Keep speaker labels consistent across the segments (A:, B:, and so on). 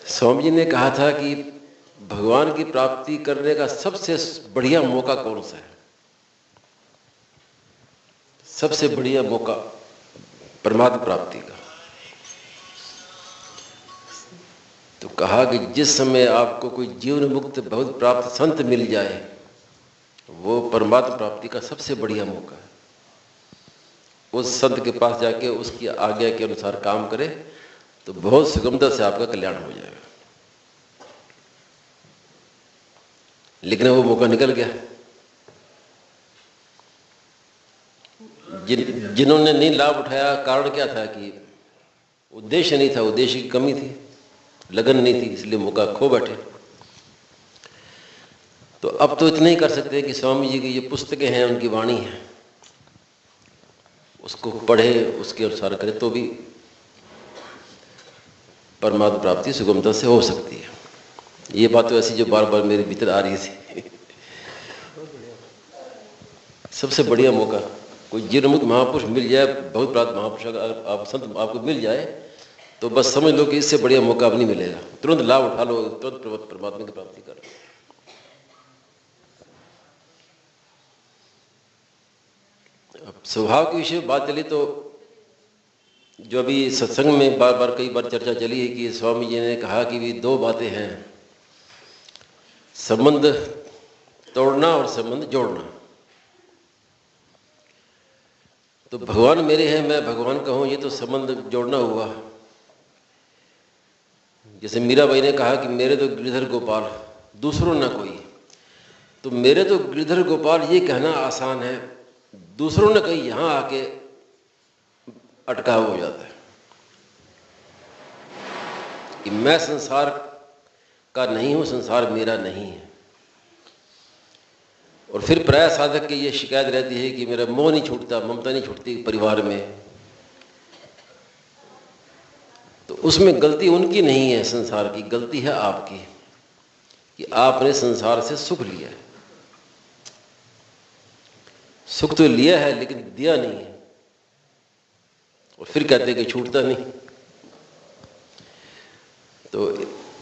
A: स्वामी जी ने कहा था कि भगवान की प्राप्ति करने का सबसे बढ़िया मौका कौन सा है? सबसे बढ़िया मौका परमात्मा प्राप्ति का। तो कहा कि जिस समय आपको कोई जीवन मुक्त बहुत प्राप्त संत मिल जाए, वो परमात्मा प्राप्ति का सबसे बढ़िया मौका है। उस संत के पास जाके उसकी आज्ञा के अनुसार काम करे तो बहुत सुगमता से आपका कल्याण हो जाएगा। लेकिन वो मौका निकल गया। जिन्होंने नहीं लाभ उठाया, कारण क्या था कि उद्देश्य नहीं था, उद्देश्य की कमी थी, लगन नहीं थी, इसलिए मौका खो बैठे। तो अब तो इतना ही कर सकते हैं कि स्वामी जी की ये पुस्तकें हैं, उनकी वाणी है, उसको पढ़े, उसके अनुसार करे तो भी परमात्मा प्राप्ति सुगमता से हो सकती है। ये बात तो ऐसी जो बार बार मेरे भीतर आ रही थी। सबसे बढ़िया मौका कोई जीवनमुक्त महापुरुष मिल जाए, बहुत प्राप्त महापुरुष अगर आप संत आपको मिल जाए तो बस समझ लो कि इससे बढ़िया मौका अब नहीं मिलेगा। तुरंत लाभ उठा लो, तुरंत परमात्मा की प्राप्ति कर लो। अब स्वभाव के विषय में बात चली तो जो अभी सत्संग में बार बार कई बार चर्चा चली है कि स्वामी जी ने कहा कि भी दो बातें हैं, संबंध तोड़ना और संबंध जोड़ना। तो भगवान मेरे हैं, मैं भगवान का हूं, ये तो संबंध जोड़ना हुआ। जैसे मीराबाई ने कहा कि मेरे तो गिरधर गोपाल, दूसरों ना कोई। तो मेरे तो गिरधर गोपाल ये कहना आसान है, दूसरों ने कहीं यहां आके अटकाव हो जाता है कि मैं संसार का नहीं हूं, संसार मेरा नहीं है। और फिर प्राय साधक की ये शिकायत रहती है कि मेरा मोह नहीं छूटता, ममता नहीं छूटती परिवार में। तो उसमें गलती उनकी नहीं है, संसार की गलती है आपकी कि आपने संसार से सुख लिया है। सुख तो लिया है लेकिन दिया नहीं है, और फिर कहते हैं कि छूटता नहीं। तो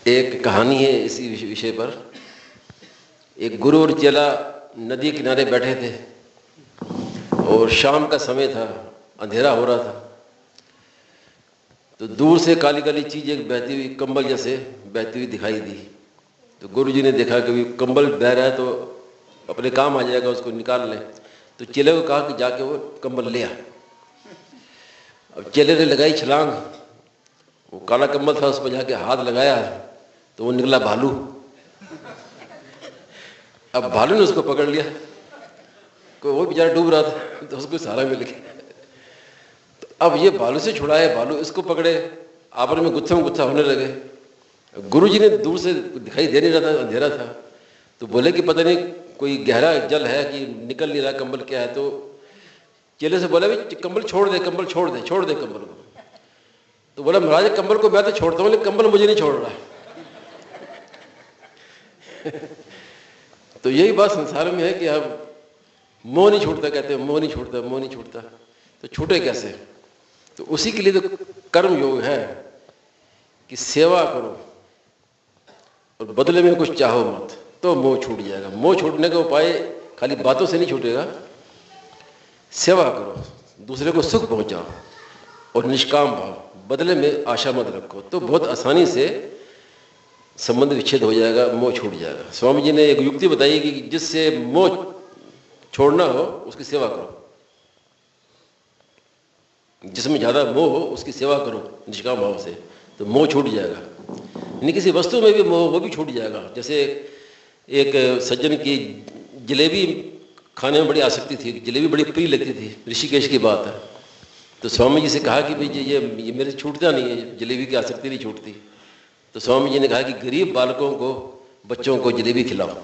A: एक कहानी है इसी विषय पर। एक गुरु और चेला नदी किनारे बैठे थे और शाम का समय था, अंधेरा हो रहा था। तो दूर से काली काली चीज एक बहती हुई कंबल जैसे बहती हुई दिखाई दी। तो गुरु जी ने देखा कि कंबल बह रहा है तो अपने काम आ जाएगा, उसको निकाल लें। तो चेले को कहा कि जाके वो कंबल ले आ। अब चेले ने लगाई छलांग, वो काला कंबल था, उस पर जाके हाथ लगाया तो वो निकला भालू। अब भालू ने उसको पकड़ लिया, वो बेचारा डूब रहा था तो उसको सहारा मिल गया। तो अब ये भालू से छुड़ाए, भालू इसको पकड़े, आपस में गुत्था होने लगे। गुरु जी ने दूर से दिखाई दे नहीं रहा था, अंधेरा था। तो बोले कि पता नहीं कोई गहरा जल है कि निकल नहीं रहा कंबल, क्या है। तो चेले से बोला भाई कंबल छोड़ दे, कंबल छोड़ दे, छोड़ दे कंबल को। तो बोला महाराज कंबल को मैं तो छोड़ता हूँ लेकिन कंबल मुझे नहीं छोड़ रहा है। तो यही बात संसार में है कि अब मोह नहीं छूटता, कहते हैं मोह नहीं छूटता, मोह नहीं छूटता। तो छूटे कैसे? तो उसी के लिए तो कर्म योग है कि सेवा करो और बदले में कुछ चाहो मत, तो मोह छूट जाएगा। मोह छूटने का उपाय खाली बातों से नहीं छूटेगा। सेवा करो, दूसरे को सुख पहुंचाओ और निष्काम भाव, बदले में आशा मत रखो, तो बहुत आसानी से संबंध विच्छेद हो जाएगा, मोह छूट जाएगा। स्वामी जी ने एक युक्ति बताई कि जिससे मोह छोड़ना हो उसकी सेवा करो, जिसमें ज्यादा मोह हो उसकी सेवा करो निष्काम भाव से, तो मोह छूट जाएगा। यानी किसी वस्तु में भी मोह, वो भी छूट जाएगा। जैसे एक सज्जन की जलेबी खाने में बड़ी आसक्ति थी, जलेबी बड़ी प्रिय लगती थी, ऋषिकेश की बात है। तो स्वामी जी से कहा कि भाई ये मेरे से छूटता नहीं है, जलेबी की आसक्ति नहीं छूटती। तो स्वामी जी ने कहा कि गरीब बालकों को, बच्चों को जलेबी खिलाओ।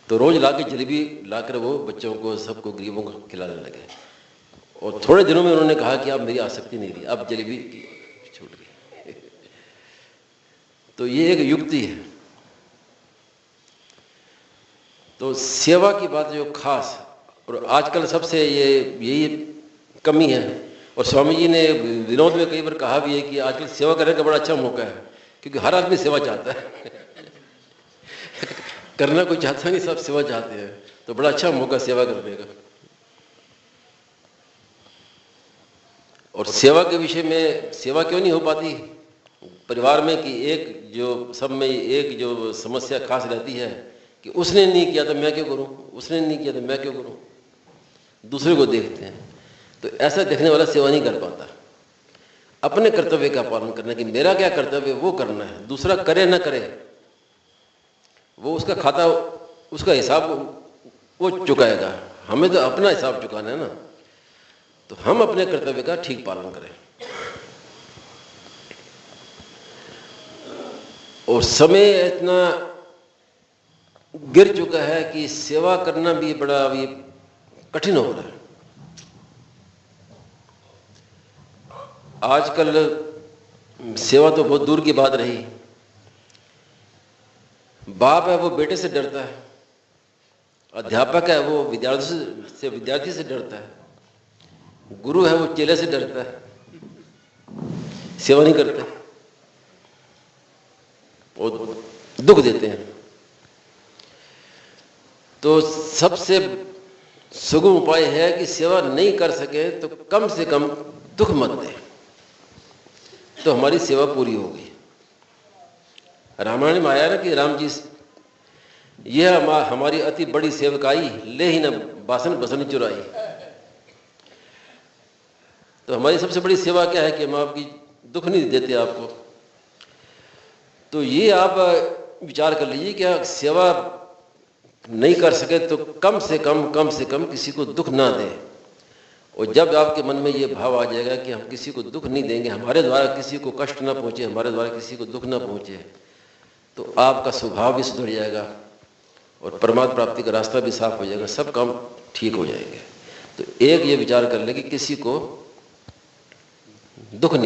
A: तो रोज ला के जलेबी लाकर वो बच्चों को, सबको, गरीबों को खिलाने लगे। और थोड़े दिनों में उन्होंने कहा कि अब मेरी आसक्ति नहीं रही, अब जलेबी छूट गई। तो ये एक युक्ति है। तो सेवा की बात जो खास, और आजकल सबसे यही कमी है। और स्वामी जी ने विनोद में कई बार कहा भी है कि आजकल सेवा करने का बड़ा अच्छा मौका है, क्योंकि हर आदमी सेवा चाहता है करना कोई चाहता नहीं, सब सेवा चाहते हैं, तो बड़ा अच्छा मौका सेवा करने का। और सेवा के विषय में सेवा क्यों नहीं हो पाती परिवार में कि एक जो सब में एक जो समस्या खास रहती है कि उसने नहीं किया तो मैं क्यों करूं, उसने नहीं किया तो मैं क्यों करूं, दूसरे को देखते हैं। तो ऐसा देखने वाला सेवा नहीं कर पाता। अपने कर्तव्य का पालन करना कि मेरा क्या कर्तव्य वो करना है, दूसरा करे ना करे वो उसका खाता उसका हिसाब वो चुकाएगा, हमें तो अपना हिसाब चुकाना है ना। तो हम अपने कर्तव्य का ठीक पालन करें। और समय इतना गिर चुका है कि सेवा करना भी बड़ा अभी कठिन हो रहा है। आजकल सेवा तो बहुत दूर की बात रही। बाप है वो बेटे से डरता है, अध्यापक है वो विद्यार्थी से डरता है, गुरु है वो चेले से डरता है, सेवा नहीं करते और दुख देते हैं। तो सबसे सुगम उपाय है कि सेवा नहीं कर सके तो कम से कम दुख मत दे, तो हमारी सेवा पूरी होगी। रामायण में आया ना कि राम जी यह हमारी अति बड़ी सेवकाई, ले ही न बासन बसन चुराई। तो हमारी सबसे बड़ी सेवा क्या है कि हम आपकी दुख नहीं देते आपको। तो ये आप विचार कर लीजिए कि सेवा नहीं कर सके तो कम से कम किसी को दुख ना दे। और जब आपके मन में ये भाव आ जाएगा कि हम किसी को दुख नहीं देंगे, हमारे द्वारा किसी को कष्ट ना पहुंचे, हमारे द्वारा किसी को दुख ना पहुंचे, तो आपका स्वभाव भी सुधर जाएगा और परमात्मा प्राप्ति का रास्ता भी साफ हो जाएगा, सब काम ठीक हो जाएंगे। तो एक ये विचार कर ले कि किसी को दुख नहीं